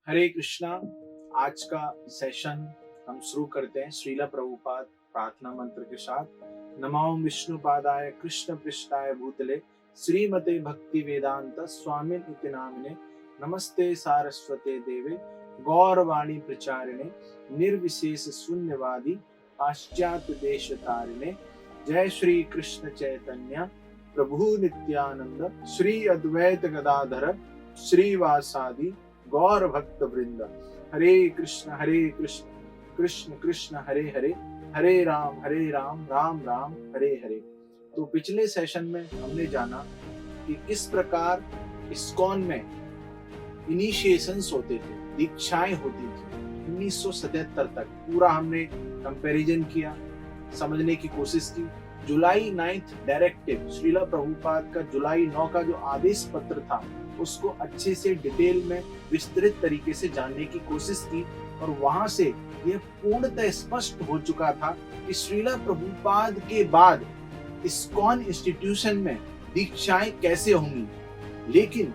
हरे कृष्णा। आज का सेशन हम शुरू करते हैं श्रीला प्रभुपाद प्रार्थना मंत्र के साथ। नमो विष्णु पादाय कृष्ण पृष्ठाय भूतले श्रीमते भक्ति वेदांत स्वामिन इति नामिने नमस्ते सारस्वते देवे गौरवाणी प्रचारिणे निर्विशेष शून्यवादी पाश्चात्य देश तारिणे। जय श्री कृष्ण चैतन्य प्रभु नित्यानंद श्री अद्वैत गदाधर श्रीवासादि गौर भक्त वृंद। हरे कृष्ण कृष्ण कृष्ण कृष्ण हरे हरे, हरे राम राम राम हरे हरे। तो पिछले सेशन में हमने जाना कि किस प्रकार इस्कॉन में इनिशिएशंस होते थे, दीक्षाएं होती थी 1977 तक। पूरा हमने कंपैरिजन किया, समझने की कोशिश की। जुलाई 9 डायरेक्टिव, श्रीला प्रभुपाद का जुलाई 9 का जो आदेश पत्र था उसको अच्छे से डिटेल में विस्तृत तरीके से जानने की कोशिश की, और वहां से यह पूर्णतः स्पष्ट हो चुका था कि श्रीला प्रभुपाद के बाद इस्कॉन इंस्टीट्यूशन में दीक्षाएं कैसे होंगी। लेकिन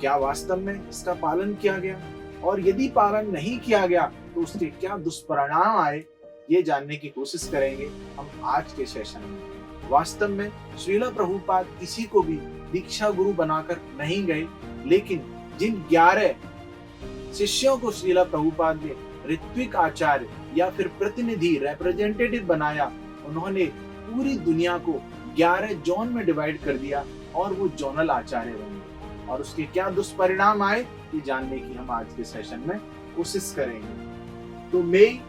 क्या वास्तव में इसका पालन किया गया, और यदि पालन नहीं किया गया तो उसके क्या दुष्परिणाम आए, ये जानने की कोशिश करेंगे हम आज के सेशन में। वास्तव में श्रीला प्रभुपाद किसी को भी दीक्षा गुरु बनाकर नहीं गए, लेकिन जिन 11 शिष्यों को श्रीला प्रभुपाद ने ऋत्विक आचार्य या फिर प्रतिनिधि रिप्रेजेंटेटिव बनाया, उन्होंने पूरी दुनिया को 11 जोन में डिवाइड कर दिया और वो जोनल आचार्य बन गए। और उसके क्या दुष्परिणाम आए ये जानने की हम आज के सेशन में कोशिश करेंगे। तो मई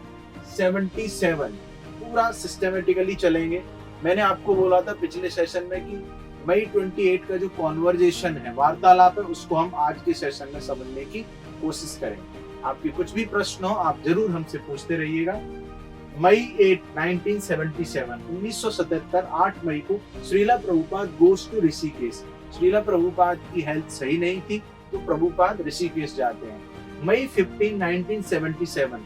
77 पूरा सिस्टमेटिकली चलेंगे। मैंने आपको बोला था पिछले सेशन में कि मई 28 का जो कॉन्वर्जेशन है, वार्तालाप है, उसको हम आज के सेशन में समझने की कोशिश करेंगे। आपके कुछ भी प्रश्न हो आप जरूर हमसे पूछते रहिएगा। मई 1977 8 मई को श्रीला प्रभुपाद गोस टू ऋषिकेश। श्रीला प्रभुपाद की हेल्थ सही नहीं थी तो प्रभुपाद ऋषिकेश जाते हैं। मई 15 1977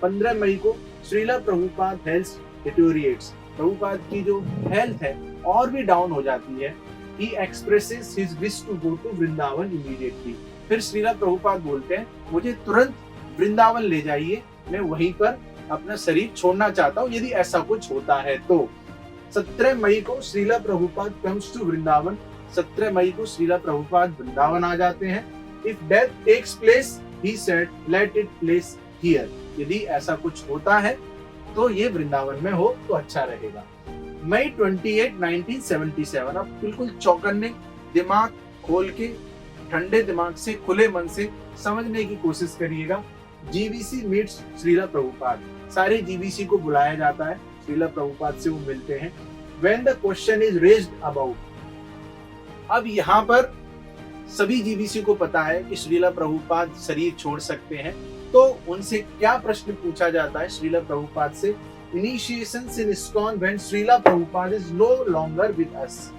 15 मई को श्रीला प्रभुपाद हेल्थ डिटोरिएट्स। प्रभुपाद की जो हेल्थ है और भी डाउन हो जाती है। He expresses his wish to go to Vrindavan immediately। फिर श्रीला प्रभुपाद बोलते हैं मुझे तुरंत वृंदावन ले जाइए, मैं वहीं पर अपना शरीर छोड़ना चाहता हूँ यदि ऐसा कुछ होता है तो। 17 मई को श्रीला प्रभुपाद comes to वृंदावन। 17 मई को श्रीला प्रभुपाद वृंदावन आ जाते हैं। If death takes place, he said, let it place here। यदि ऐसा कुछ होता है तो ये वृंदावन में हो तो अच्छा रहेगा। मई 28 1977 अब बिल्कुल चौकन्ने दिमाग खोल के ठंडे दिमाग से खुले मन से समझने की कोशिश करिएगा। GBC meets Srila Prabhupada. सारे जीबीसी को बुलाया जाता है, श्रीला प्रभुपाद से वो मिलते हैं। When the question is raised about, अब यहाँ पर सभी जीबीसी को पता है कि श्रीला प्रभुपाद शरीर छोड़ सकते हैं, तो उनसे क्या प्रश्न पूछा जाता है श्रीला प्रभुपाद से। Initiations in ISKCON when Srila Prabhupada is no longer with us।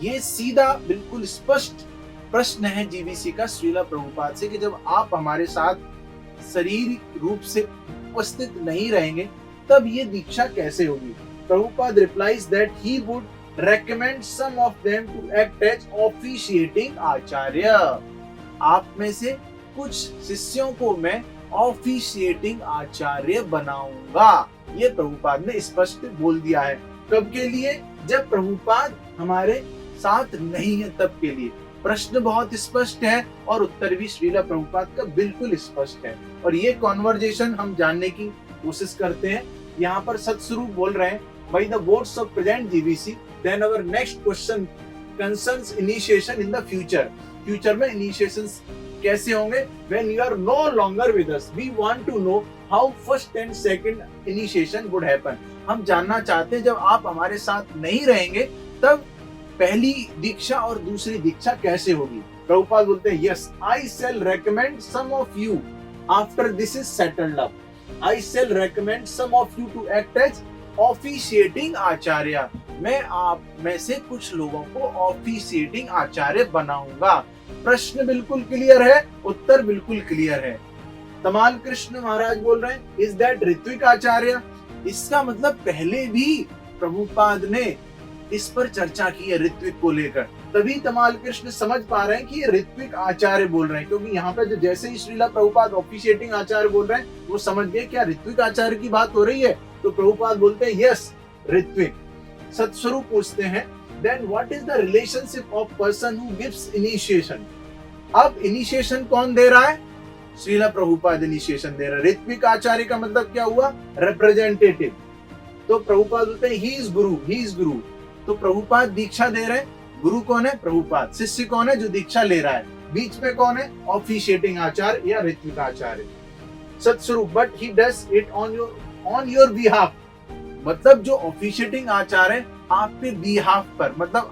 ये सीधा बिल्कुल स्पष्ट प्रश्न है जीबीसी का श्रीला प्रभुपाद से कि जब आप हमारे साथ शारीरिक रूप से उपस्थित नहीं रहेंगे तब ये दीक्षा कैसे होगी। Prabhupada replies that he would recommend some of them to act as officiating आचार्य। आप में से कुछ शिष्यों को मैं ऑफिशिएटिंग आचार्य बनाऊंगा। ये प्रभुपाद ने स्पष्ट बोल दिया है। कब के लिए? जब प्रभुपाद हमारे साथ नहीं है तब के लिए। प्रश्न बहुत स्पष्ट है और उत्तर भी श्रीला प्रभुपाद का बिल्कुल स्पष्ट है। और ये कॉन्वर्जेशन हम जानने की कोशिश करते हैं। यहाँ पर सतस्वरूप बोल रहे हैं, by the words of present GBC then our next question concerns initiation in the future. Future में इनिशिएशंस कैसे होंगे? When you are no longer with us, we want to know how first and second initiation would happen। हम जानना चाहते हैं जब आप हमारे साथ नहीं रहेंगे तब पहली दीक्षा और दूसरी दीक्षा कैसे होगी। प्रभुपाद बोलते हैं yes, I shall recommend some of you after this is settled up। I shall recommend some of you to act as officiating आचार्य। मैं आप में से कुछ लोगों को ऑफिशिएटिंग आचार्य बनाऊंगा। प्रश्न बिल्कुल क्लियर है, उत्तर बिल्कुल क्लियर है। तमाल कृष्ण महाराज बोल रहे हैं इज दैट ऋत्विक आचार्य। इसका मतलब पहले भी प्रभुपाद ने इस पर चर्चा की है ऋत्विक को लेकर। तभी तमाल कृष्ण समझ पा रहे हैं कि ये ऋत्विक आचार्य बोल रहे हैं, क्योंकि यहाँ पे जैसे ही श्रीला प्रभुपाद ऑफिशिएटिंग आचार्य बोल रहे हैं वो समझ गए क्या ऋत्विक आचार्य की बात हो रही है। तो प्रभुपाद बोलते हैं यस ऋत्विक। सतस्वरूप पूछते हैं then what is the relationship of person who gives initiation. अब इनिशिएशन कौन दे रहा है? श्रीला प्रभुपाद इनिशिएशन दे रहा है। ऋत्विक आचार्य का मतलब क्या हुआ? रिप्रेजेंटेटिव। तो प्रभुपाद बोलते हैं ही इज गुरु। तो प्रभुपाद दीक्षा दे रहे हैं। गुरु कौन है? प्रभुपाद। शिष्य कौन है? जो दीक्षा ले रहा है। बीच में कौन है? ऑफिशिएटिंग आचार्य या ritvik acharya. Satsvarupa but he does it on your behalf. मतलब जो ऑफिशिएटिंग आचार्य है आपके बिहाफ पर, मतलब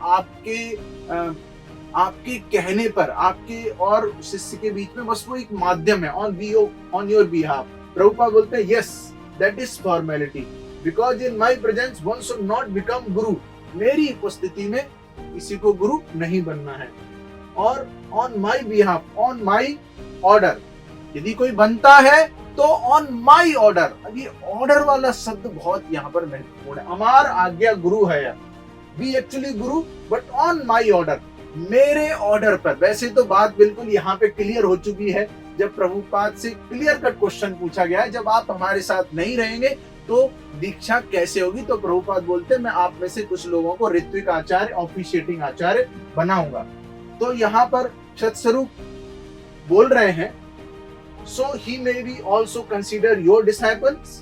आपके कहने पर, आपके और शिष्य के बीच में बस वो एक माध्यम है। On your behalf. प्रभुपाद बोलते हैं yes that is formality because in my presence one should not become गुरु। मेरी उपस्थिति में किसी को गुरु नहीं बनना है। और on my behalf, on my order, यदि कोई बनता है तो ऑन माई ऑर्डर। अब ये ऑर्डर वाला शब्द बहुत यहाँ पर महत्वपूर्ण है। अमार आज्ञा गुरु है, B actually Guru but on my order, मेरे ऑर्डर पर। वैसे तो बात बिल्कुल यहाँ पे क्लियर हो चुकी है जब प्रभुपाद से क्लियर कट क्वेश्चन पूछा गया है, जब आप हमारे साथ नहीं रहेंगे तो दीक्षा कैसे होगी। तो प्रभुपाद बोलते हैं मैं आप में से कुछ लोगों को ऋत्विक आचार्य, ऑफिशिएटिंग आचार्य बनाऊंगा। तो यहाँ पर सतस्वरूप बोल रहे हैं so he may be also consider your disciples।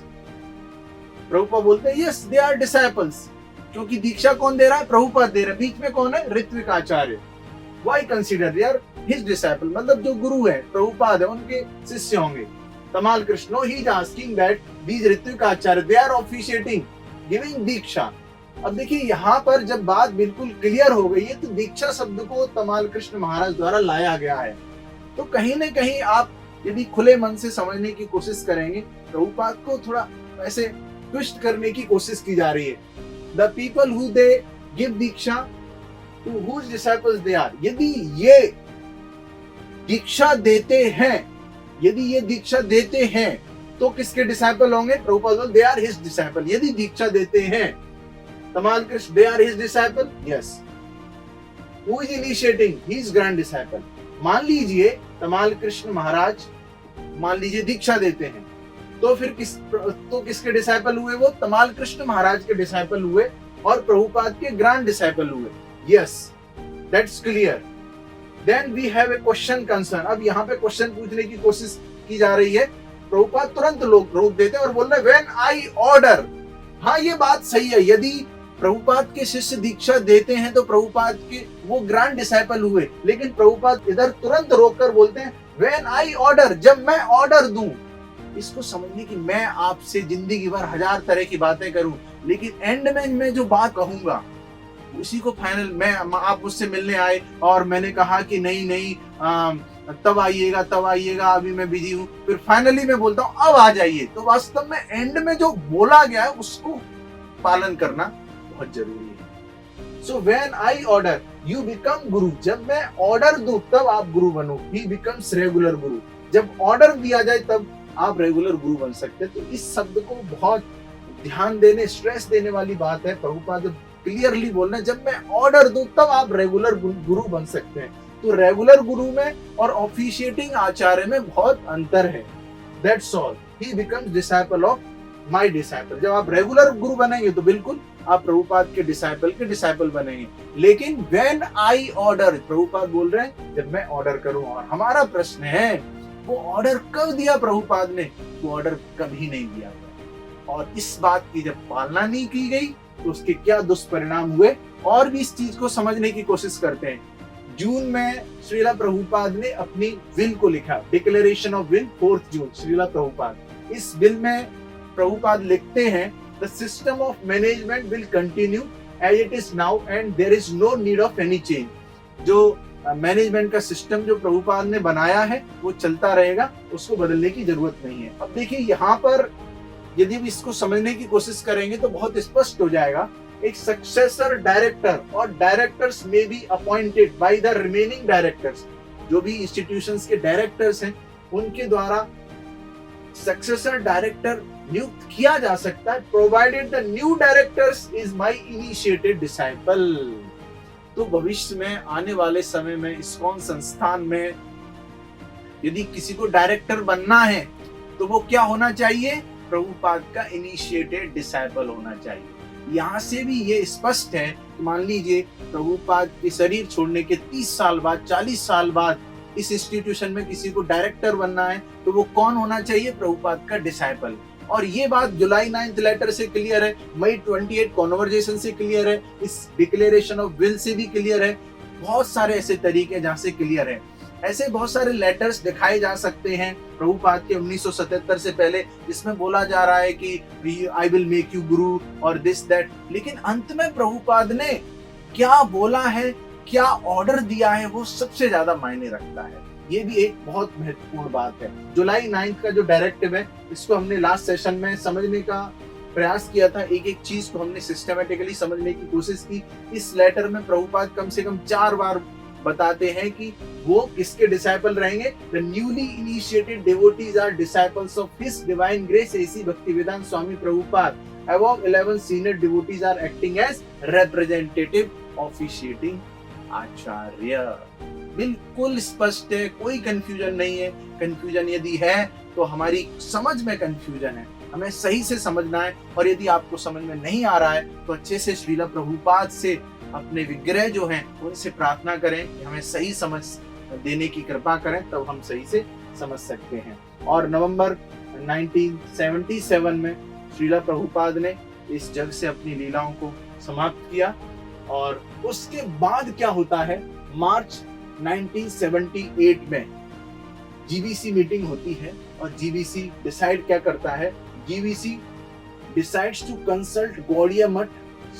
Prabhupada बोलते हैं yes they are disciples, क्योंकि दीक्षा कौन दे रहा है? प्रभुपाद दे रहा है। बीच में कौन है? ऋत्विक आचार्य। why consider they are his disciple, मतलब जो गुरु है प्रभुपाद है उनके शिष्य होंगे। तमाल Krishna he is asking that these Ritwik Acharya they are officiating giving दीक्षा। अब देखिए यहाँ पर जब बात बिल्कुल क्लियर हो गई है तो दीक्षा शब्द को तमाल कृष्ण महाराज द्वारा लाया गया है। तो कहीं ना कहीं आप यदि खुले मन से समझने की कोशिश करेंगे, प्रभुपाद को थोड़ा ऐसे ट्विस्ट करने की कोशिश की जा रही है। The people who they give diksha to whose disciples they are. यदि ये दीक्षा देते हैं, यदि ये दीक्षा देते हैं तो किसके डिसाइपल होंगे? Prabhupada they are his disciple. यदि दीक्षा देते हैं Tamal Krishna they are his disciple, yes. Who is initiating? He is grand disciple. मान लीजिए तमाल कृष्ण महाराज मान लीजिए दीक्षा देते हैं तो फिर किसके डिसाइपल हुए? वो तमाल कृष्ण महाराज के डिसाइपल हुए और प्रभुपाद के ग्रैंड डिसाइपल हुए। Yes that's clear. Then we have a question concern. अब यहाँ पे क्वेश्चन पूछने की कोशिश की जा रही है। प्रभुपाद तुरंत रोक देते हैं और बोल रहे व्हेन आई ऑर्डर। हाँ ये बात सही है, यदि प्रभुपाद के शिष्य दीक्षा देते हैं तो प्रभुपाद के वो ग्रैंड डिसाइपल हुए, लेकिन प्रभुपाद इधर तुरंत रोककर बोलते हैं व्हेन आई ऑर्डर, जब मैं ऑर्डर दूं। इसको समझने की मैं आपसे जिंदगी भर हजार तरह की बातें करूं, लेकिन एंड में मैं जो बात कहूंगा उसी को फाइनल। मैं आप मुझसे मिलने आए और मैंने कहा कि नहीं तब आइएगा अभी मैं बिजी हूँ, फिर फाइनली मैं बोलता हूँ अब आ जाइए। तो वास्तव में एंड में जो बोला गया है उसको पालन करना बहुत जरूरी है। So when I order you become गुरु। जब मैं ऑर्डर दूं तब आप गुरु बनो। ही बिकम्स रेगुलर गुरु। जब ऑर्डर दिया जाए तब आप रेगुलर गुरु बन सकते हैं। तो इस शब्द को बहुत ध्यान देने, स्ट्रेस देने वाली बात है। प्रभुपाद क्लियरली बोल रहे हैं जब मैं ऑर्डर दूं तब आप रेगुलर गुरु बन सकते हैं। तो रेगुलर गुरु में और ऑफिशिएटिंग आचार्य में बहुत अंतर है। That's all. He becomes disciple of my disciple. जब आप रेगुलर गुरु बनेंगे तो बिल्कुल आप प्रभुपाद के डिसाइपल बनेंगे। लेकिन व्हेन आई ऑर्डर, प्रभुपाद बोल रहे हैं जब मैं ऑर्डर करूं। और हमारा प्रश्न है वो ऑर्डर कब दिया प्रभुपाद ने? वो ऑर्डर कभी नहीं दिया गया। और इस बात की जब पालना नहीं की गई तो उसके क्या दुष्परिणाम हुए, और भी इस चीज को समझने की कोशिश करते हैं। जून में श्रीला प्रभुपाद ने अपनी विल को लिखा, declaration of will, 4 June Srila Prabhupada. इस विल में प्रभुपाद लिखते हैं the system of management will continue as it is now and there is no need of any change. जो मैनेजमेंट का सिस्टम जो प्रभुपाद ने बनाया है वो चलता रहेगा, उसको बदलने की जरूरत नहीं है। अब देखिए यहाँ पर यदि हम इसको समझने की कोशिश करेंगे तो बहुत स्पष्ट हो जाएगा। एक सक्सेसर डायरेक्टर और डायरेक्टर्स में be appointed by the remaining directors. जो भी इंस्टीट्यूशंस के डायरेक्टर्स हैं उनके द्वारा सक्सेसर डायरेक्टर नियुक्त किया जा सकता है, provided the new directors is my initiated disciple. तो भविष्य में आने वाले समय में इस्कॉन संस्थान में यदि किसी को डायरेक्टर बनना है तो वो क्या होना चाहिए? प्रभुपाद का इनिशिएटेड डिसाइपल होना चाहिए। यहाँ से भी ये स्पष्ट है कि मान लीजिए प्रभुपाद के शरीर छोड़ने के 30 साल बाद, 40 साल बाद इस इंस्टीट्यूशन में किसी को डायरेक्टर बनना है तो वो कौन होना चाहिए? प्रभुपाद का डिसाइपल। और ये बात जुलाई 9 लेटर से क्लियर है, मई 28 कॉन्वर्जेशन से क्लियर है, इस डिक्लेरेशन ऑफ विल से भी क्लियर है। बहुत सारे ऐसे तरीके जहाँ से क्लियर है। ऐसे बहुत सारे लेटर्स दिखाए जा सकते हैं प्रभुपाद के 1977 से पहले, जिसमें बोला जा रहा है कि आई विल मेक यू गुरु और दिस दैट, लेकिन अंत में प्रभुपाद ने क्या बोला है, क्या ऑर्डर दिया है, वो सबसे ज्यादा मायने रखता है। ये भी एक बहुत महत्वपूर्ण बात है। जुलाई 9 का जो डायरेक्टिव है, इसको हमने लास्ट सेशन में समझने का प्रयास किया था। एक एक चीज को हमने सिस्टमेटिकली समझने की कोशिश की। इस लेटर में प्रभुपाद कम से कम 4 बार बताते हैं कि वो किसके डिसाइपल रहेंगे। The newly initiated devotees are disciples of his divine grace AC Bhaktivedanta Swami Prabhupada. Above 11 senior devotees are acting as representative officiating acharya. बिल्कुल स्पष्ट है, कोई कंफ्यूजन नहीं है। कंफ्यूजन यदि है तो हमारी समझ में कंफ्यूजन है, हमें सही से समझना है। और यदि आपको समझ में नहीं आ रहा है तो अच्छे से श्रीला प्रभुपाद से अपने विग्रह जो हैं उनसे प्रार्थना करें कि hमें सही समझ देने की कृपा करें, तब हम सही से समझ सकते हैं। और नवंबर 1977 में श्रीला प्रभुपाद ने इस जग से अपनी लीलाओं को समाप्त किया। और उसके बाद क्या होता है? मार्च 1978 में जीबीसी मीटिंग होती है और जीबीसी डिसाइड क्या करता है? GBC decides to consult Gaudiya Math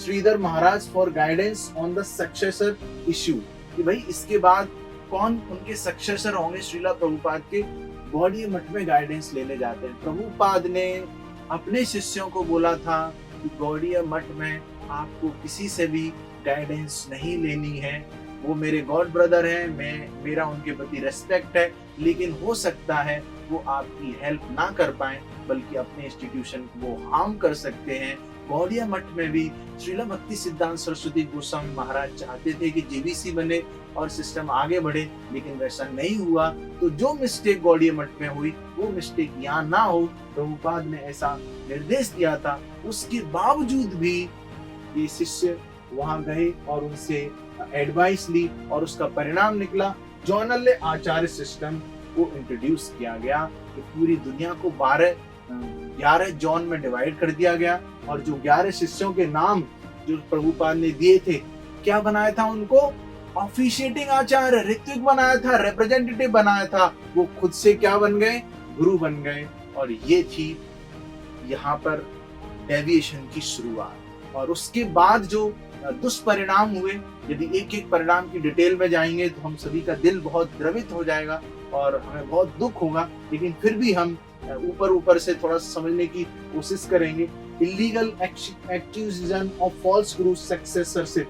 Shridhar Maharaj for guidance on the successor issue, कि भाई इसके बाद कौन उनके सक्सेसर होंगे श्रीला प्रभुपाद के। गौड़िया मठ में गाइडेंस लेने जाते हैं। प्रभुपाद ने अपने शिष्यों को बोला था कि गौड़िया मठ में आपको किसी से भी गाइडेंस नहीं लेनी है। वो मेरे गॉड ब्रदर हैं, मेरा उनके प्रति रेस्पेक्ट है, लेकिन हो सकता है वो आपकी हेल्प ना कर पाए, बल्कि अपने इंस्टीट्यूशन को वो हार्म कर सकते हैं। गौड़िया मठ में भी श्रीला भक्ति सिद्धांत सरस्वती गोस्वामी महाराज चाहते थे कि जीबीसी बने और सिस्टम आगे बढ़े, लेकिन वैसा नहीं हुआ। तो जो मिस्टेक गौड़िया मठ में हुई वो मिस्टेक यहाँ ना हो, प्रभुपाद ने ऐसा निर्देश दिया था। उसके बावजूद भी ये शिष्य वहां गए और उनसे एडवाइस ली और उसका परिणाम निकला जॉनल आचार्य सिस्टम को इंट्रोड्यूस किया गया। कि पूरी दुनिया को 11 जॉन में डिवाइड कर दिया गया और जो 11 शिष्यों के नाम जो प्रभुपाद ने दिए थे, क्या बनाया था उनको? ऑफिशिएटिंग आचार्य, ऋत्विक बनाया था, रिप्रेजेंटेटिव बनाया था। वो खुद से क्या बन गए? गुरु बन गए। और ये थी यहाँ पर डेविएशन की शुरुआत। और उसके बाद जो दुष्परिणाम हुए, यदि एक एक परिणाम की डिटेल में जाएंगे तो हम सभी का दिल बहुत द्रवित हो जाएगा और हमें बहुत दुख होगा, लेकिन फिर भी हम ऊपर से थोड़ा समझने की कोशिश करेंगे। Illegal accusation of false Guru सक्सेसरशिप,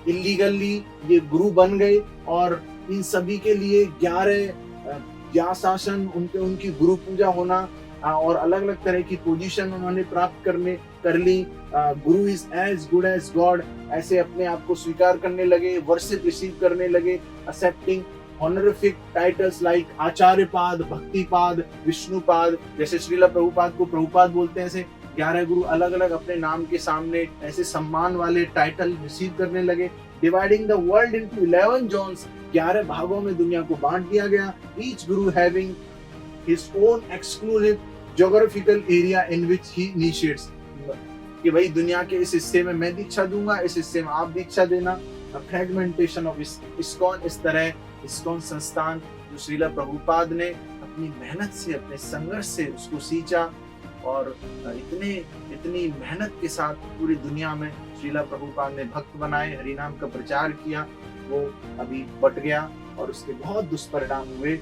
illegally ये गुरु बन गए और इन सभी के लिए 11 शासन, उनकी गुरु पूजा होना और अलग अलग तरह की पोजीशन उन्होंने प्राप्त कर ली। Guru is as good as God, ऐसे अपने आप को स्वीकार करने लगे, वर्शिप रिसीव करने लगे, accepting honorific titles like Acharyapada, Bhaktipada, Vishnupada. जैसे श्रीला प्रभुपाद को प्रभुपाद बोलते हैं, ऐसे 11 गुरु अलग अलग अपने नाम के सामने ऐसे सम्मान वाले टाइटल रिसीव करने लगे। Dividing the world into 11 zones, 11 भागों में दुनिया को बांट दिया गया। Each Guru having his own exclusive geographical area in which he initiates, कि भाई दुनिया के इस हिस्से में मैं दीक्षा दूंगा, इस हिस्से में आप दीक्षा देना। फ्रेगमेंटेशन ऑफ इस्कॉन, इस तरह इस्कॉन संस्थान जो श्रीला प्रभुपाद ने अपनी मेहनत से, अपने संघर्ष से उसको सींचा और इतनी मेहनत के साथ पूरी दुनिया में श्रीला प्रभुपाद ने भक्त बनाए, हरिनाम का प्रचार किया, वो अभी बट गया और उसके बहुत दुष्परिणाम हुए।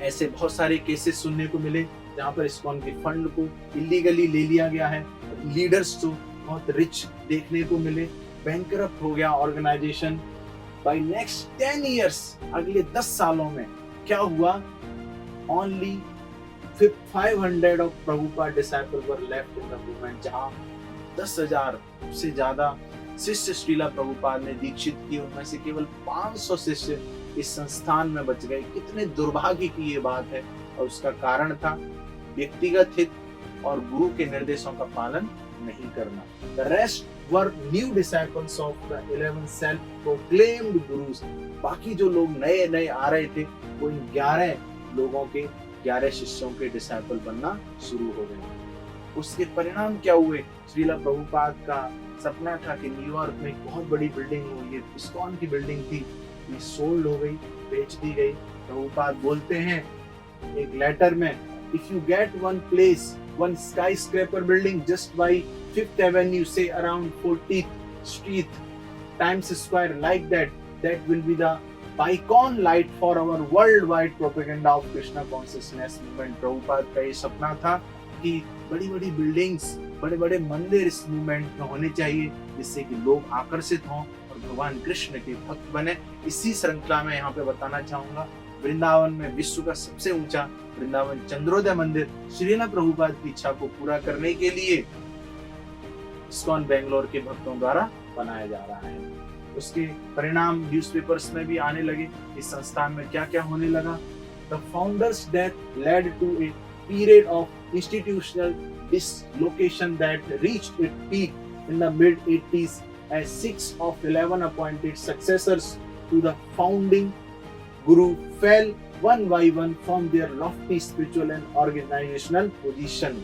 ऐसे बहुत सारे केसेस सुनने को मिले जहाँ पर इस्कॉन के फंड को इलीगली ले लिया गया है। लीडर्स तो बहुत रिच देखने को मिले, बैंकरप्ट हो गया ऑर्गेनाइजेशन। बाय नेक्स्ट 10 इयर्स, अगले 10 सालों में क्या हुआ? Only 500 of Prabhupada disciples were left in the movement, जहाँ 10,000 से ज्यादा शिष्य श्रीला प्रभुपाद ने दीक्षित किए, उनमें से केवल 500 शिष्य इस संस्थान में बच गए। कितने दुर्भाग्य की ये बात है। और उसका कारण था व्यक्तिगत हित और गुरु के निर्देशों का पालन नहीं करना। The rest were new disciples of the 11 self-proclaimed gurus। बाकी जो लोग नए नए आ रहे थे वो इन 11 लोगों के 11 शिष्यों के डिसाइपल बनना शुरू हो गए। उसके परिणाम क्या हुए? श्रीला प्रभुपाद का सपना था कि न्यूयॉर्क में एक बहुत बड़ी बिल्डिंग हो, ये इस्कॉन की बिल्डिंग थी, ये सोल्ड हो गई, बेच दी गई। प्रभुपाद बोलते हैं एक लेटर में, if you get one place, one sky scraper building just by 5th Avenue, say around 14th Street, Times Square, like that, that will be the beacon light for our worldwide propaganda of Krishna consciousness movement। Prabhupada का ये सपना था कि बड़ी बड़ी buildings, बड़े बड़े मंदिर इस मूवमेंट में होने चाहिए, जिससे कि लोग आकर्षित हों और भगवान कृष्ण के भक्त बने। इसी श्रृंखला में यहाँ पे बताना चाहूंगा, वृंदावन में विश्व का सबसे ऊंचा वृंदावन चंद्रोदय मंदिर श्रीला प्रभुपाद की इच्छा को पूरा करने के लिए इस्कॉन बेंगलोर के भक्तों द्वारा बनाया जा रहा है। उसके परिणाम न्यूज़पेपर्स में भी आने लगे। इस संस्थान में क्या क्या होने लगा? The founder's death led to a period of institutional dislocation that reached its peak in the mid-80s as 6 of 11 appointed successors to the founding guru fell one by one from their lofty spiritual and organizational position।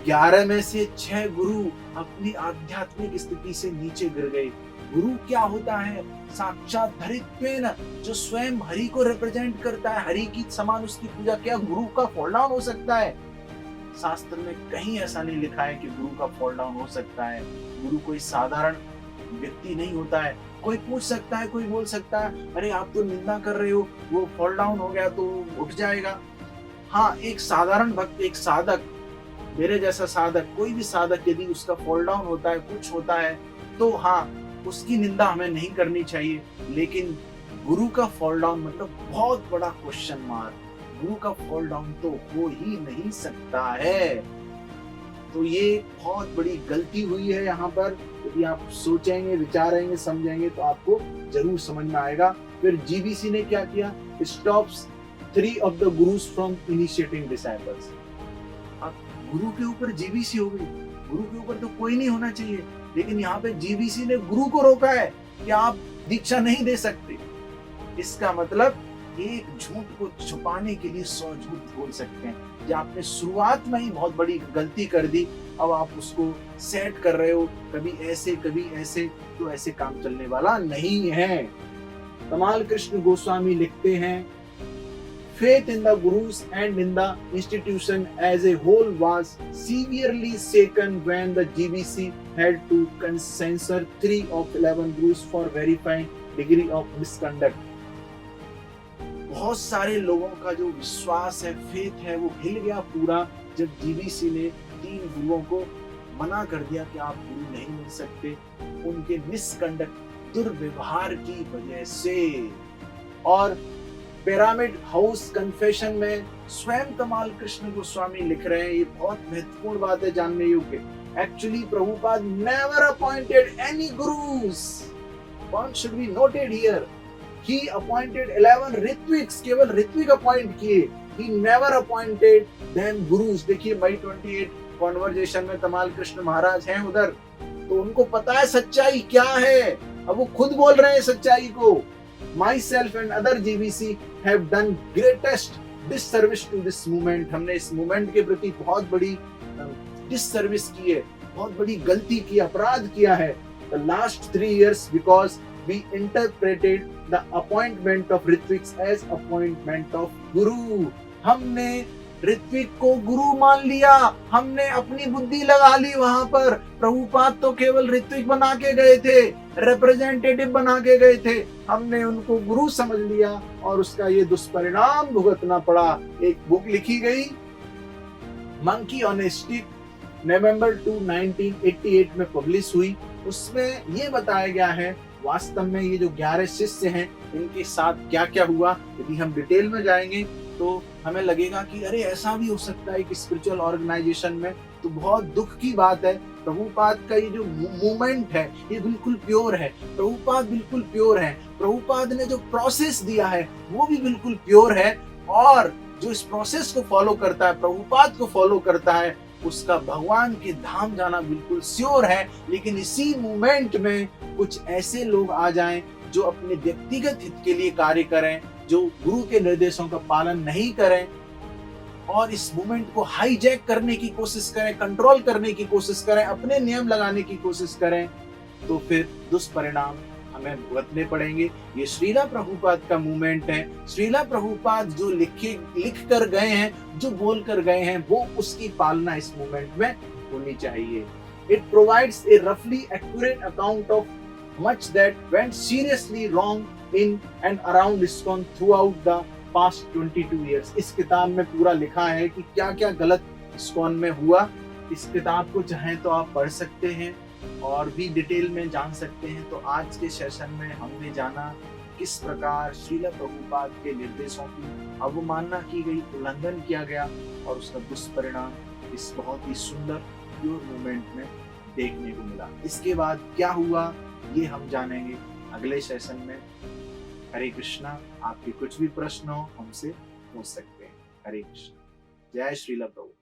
11 में से 6 गुरु अपनी आध्यात्मिक स्थिति से नीचे गिर गए। गुरु क्या होता है? साक्षात धरित्वेन, जो स्वयं हरि को रिप्रेजेंट करता है, हरि की समान उसकी पूजा। क्या गुरु का फॉल डाउन हो सकता है? शास्त्र में कहीं ऐसा नहीं लिखा है कि गुरु का फॉल डाउन हो सकता है। गुरु कोई साधारण व्यक्ति नहीं होता है। कोई पूछ सकता है, कोई बोल सकता है, अरे आप तो निंदा कर रहे हो, वो फॉल डाउन हो गया तो उठ जाएगा। हाँ, एक साधारण भक्त, एक साधक, मेरे जैसा साधक, कोई भी साधक यदि उसका फॉल डाउन होता है, कुछ होता है, तो हाँ, उसकी निंदा हमें नहीं करनी चाहिए। लेकिन गुरु का फॉल डाउन मतलब बहुत बड़ा क्वेश्चन मार्क। गुरु का फॉल डाउन तो हो ही नहीं सकता है। तो ये बहुत बड़ी गलती हुई है यहाँ पर। यदि आप सोचेंगे, विचारेंगे, समझेंगे तो आपको जरूर समझ में आएगा। फिर जीबीसी ने क्या किया? Stops 3 of the gurus from initiating disciples। अब गुरु के ऊपर जीबीसी हो गई। गुरु के ऊपर तो कोई नहीं होना चाहिए, लेकिन यहाँ पे जीबीसी ने गुरु को रोका है कि आप दीक्षा नहीं दे सकते। इसका मतलब एक झूठ को छुपाने के लिए 100 झूठ बोल सकते हैं। जब आपने शुरुआत में ही बहुत बड़ी गलती कर दी, अब आप उसको सेट कर रहे हो, कभी ऐसे कभी ऐसे, तो ऐसे काम चलने वाला नहीं है। तमाल कृष्ण गोस्वामी लिखते हैं, faith in the gurus and in the institution as a whole was severely shaken when the GBC had to censor 3 of 11 gurus for verifying degree of misconduct। बहुत सारे लोगों का जो विश्वास है, फेथ है, वो हिल गया पूरा जब जीबीसी ने 3 गुरुओं को मना कर दिया कि आप गुरु नहीं मिल सकते, उनके मिसकंडक्ट, दुर्व्यवहार की वजह से। और पिरामिड हाउस कन्फेशन में स्वयं तमाल कृष्ण गोस्वामी लिख रहे हैं, ये बहुत महत्वपूर्ण बात है जानने योग्य। Actually Prabhupada never appointed any gurus. Point should be noted here. He appointed 11 ritviks, केवल ऋत्विक अपॉइंट किए। He never appointed them gurus। देखिए मई 28 कॉन्वर्जेशन में तमाल कृष्ण महाराज हैं उधर, तो उनको पता है सच्चाई क्या है। अब वो खुद बोल रहे हैं सच्चाई को। Myself and other GBC have done greatest disservice to this movement। हमने इस मूवमेंट के प्रति बहुत बड़ी डिससर्विस की है, बहुत बड़ी गलती की, अपराध किया है। The last 3 years because we interpreted the appointment of Ritvik's as appointment of guru। हमने ऋत्विक को गुरु मान लिया, हमने अपनी बुद्धि लगा ली वहां पर। प्रभुपाद तो केवल ऋत्विक बना के गए थे, रिप्रेजेंटेटिव बना के गए थे, हमने उनको गुरु समझ लिया और उसका ये दुष्परिणाम भुगतना पड़ा। एक बुक लिखी गई, मंकी ऑन ए स्टिक, नवंबर 2 1988 में पब्लिश हुई। उसमें ये बताया गया है वास्तव में ये जो 11 शिष्य हैं इनके साथ क्या क्या हुआ। यदि हम डिटेल में जाएंगे तो हमें लगेगा कि अरे ऐसा भी हो सकता है कि स्पिरिचुअल ऑर्गेनाइजेशन में, तो बहुत दुख की बात है। प्रभुपाद का ये जो मूवमेंट है ये बिल्कुल प्योर है, प्रभुपाद बिल्कुल प्योर है, प्रभुपाद ने जो प्रोसेस दिया है वो भी बिल्कुल प्योर है, और जो इस प्रोसेस को फॉलो करता है, प्रभुपाद को फॉलो करता है, उसका भगवान के धाम जाना बिल्कुल श्योर है। लेकिन इसी मूवमेंट में कुछ ऐसे लोग आ जाएं जो अपने व्यक्तिगत हित के लिए कार्य करें, जो गुरु के निर्देशों का पालन नहीं करें और इस मूवमेंट को हाईजैक करने की कोशिश करें, कंट्रोल करने की कोशिश करें, अपने नियम लगाने की कोशिश करें, तो फिर दुष्परिणाम हमें भुगतने पड़ेंगे। ये श्रीला प्रभुपाद का मूवमेंट है। श्रीला प्रभुपाद जो लिख कर गए हैं, जो बोल कर गए हैं, वो उसकी पालना इस मूवमेंट में होनी चाहिए। It provides a roughly accurate account of much that went seriously wrong in and around ISKCON throughout the past 22 years। इस किताब में पूरा लिखा है कि क्या क्या गलत ISKCON में हुआ। इस किताब को चाहें तो आप पढ़ सकते हैं और भी डिटेल में जान सकते हैं। तो आज के सेशन में हमने जाना किस प्रकार श्रीला प्रभुपाद के निर्देशों की अवमानना की गई, उल्लंघन किया गया और उसका दुष्परिणाम इस बहुत ही सुंदर प्योर मूवमेंट में देखने को मिला। इसके बाद क्या हुआ ये हम जानेंगे अगले सेशन में। हरे कृष्णा। आपके कुछ भी प्रश्न हो हमसे पूछ सकते हैं। हरे कृष्णा। जय श्रीला प्रभु।